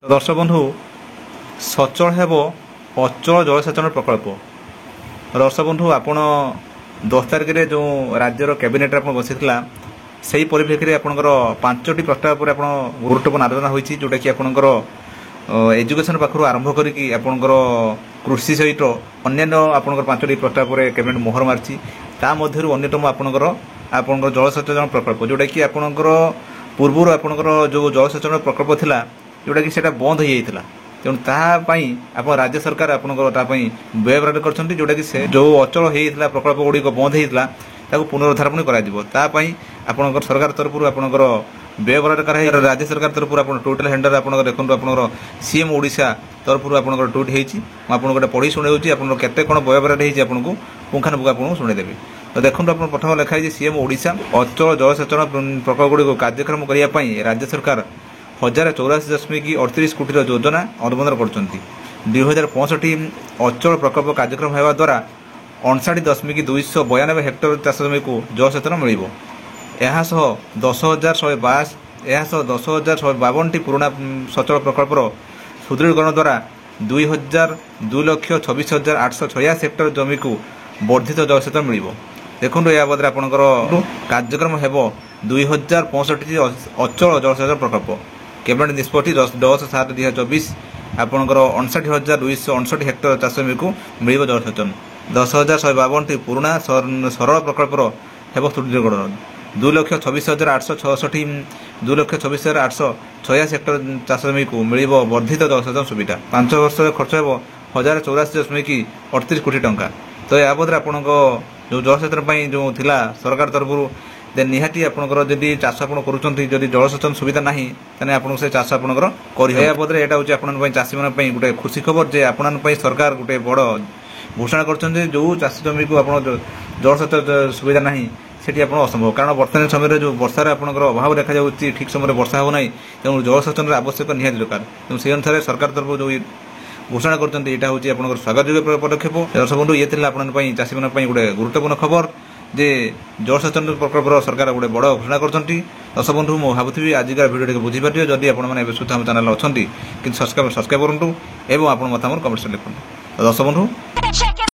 दर्शक बंधु सचल हेब अचल जलसेचन प्रकल्प। दर्शक बंधु आपण 10 तारिख में जो राज्यर कैबिनेट बसी से परिप्रेक्षी आपंकर 5टी प्रस्ताव पर गुरुत्वपूर्ण आलोचना होती जोटा कि आपंकर एजुकेशन पाखु आरंभ करके आपंकर कृषि सहित अन्य आपंकर 5टी प्रस्ताव पर कैबिनेट मोहर मार्ची ता मध्यरु अन्यतम आपंकर जलसेचन प्रकल्प जोटा कि आपंकर पूर्व आपंकर जो जलसेचन प्रकल्प थिला जोटा कि सेटा बंद हो जाता तेणु तापाई आप राज्य सरकार आपंकर व्यय बराद कर जोटा कि से जो अचल होता प्रकल्प गुड़िक बंद होता पुनरुद्धार तापाई आपंकर सरकार तरफ आपंकर व्यय बराद कर राज्य सरकार तरफ टोटल हैंडल आप देखो आप सीएम ओडिशा तरफ आपंकर ट्वीट होती आपको पढ़ी शुणाऊँगी आपते कौन व्यय बराद होती पुंखानुपुख आपको शुणेदेवी। तो देखो आप प्रथम लिखाई सीएम ओडिशा अचल जलसेचन प्रकल्प गुड़िक कार्यक्रम करने राज्य सरकार 1084.38 कोटी योजना अनुमोदन कर 2065 अचल प्रकल्प कार्यक्रम होगा द्वारा 59.292 हेक्टर चाष जमी को जलसेचन मिल 10,152 पुराना सचल प्रकल्पर सुदृढ़ीकरण द्वारा 2,26,886 हेक्टर जमी को वर्धित जलसेचन मिल। देखो या बदले आपंकर कार्यक्रम हेब 2065 अचल जलसेचन प्रकल्प कैबिनेट निष्पत्ति 10/7/2024 आपंकर 59,259 हेक्टर चाष जमी को मिल जलसेचन 10,152 पुराना सरल प्रकल्पर हेब सुदृढ़ीकरण 2,26,866 2,26,886 हेक्टर चाष जमी को मिल वर्धित जलसेचन सुविधा 5 वर्ष खर्च हो 1,084.38 कोटी टंका। तो या बदले आपण जो जलसेचन जो थिला सरकार तरफ निहाती आपंकर जदि चाष आप कर जलसेचन सुविधा ना तेने आप से चाष आपंकर कर बदले यहाँ हूँ आपण चाषी मैं गोटे खुशी खबर जे आपण सरकार गोटे बड़ घोषणा कर जो चाष जमी को आप जलसेचन सुविधा ना सेठी आप असंभव कारण वर्तमान समय जो वर्षार आपंकर अभाव देखा जाऊँगी ठीक समय वर्षा हो ना तेणु जलसेचन आवश्यक निहाती दरकार तेणु से अनुसार सरकार तरफ जो घोषणा करते यहाँ हूँ आप स्वागत योग्य पदक्षेप। दर्शक बंधु ये आपी चाषी मैं गोटे गुरुत्वपूर्ण खबर जे जलसेचन प्रकल्प सरकार गोटे बड़ घोषणा कर। दर्शक बंधु मुझे भावुरी आजिकार भिडियो बुझीपारे जदि आपने सुधा आम चैनल अच्छा कि सब्सक्राइब करूँ और आप मतामत कमेंट्स लिखुँ। दर्शक बंधु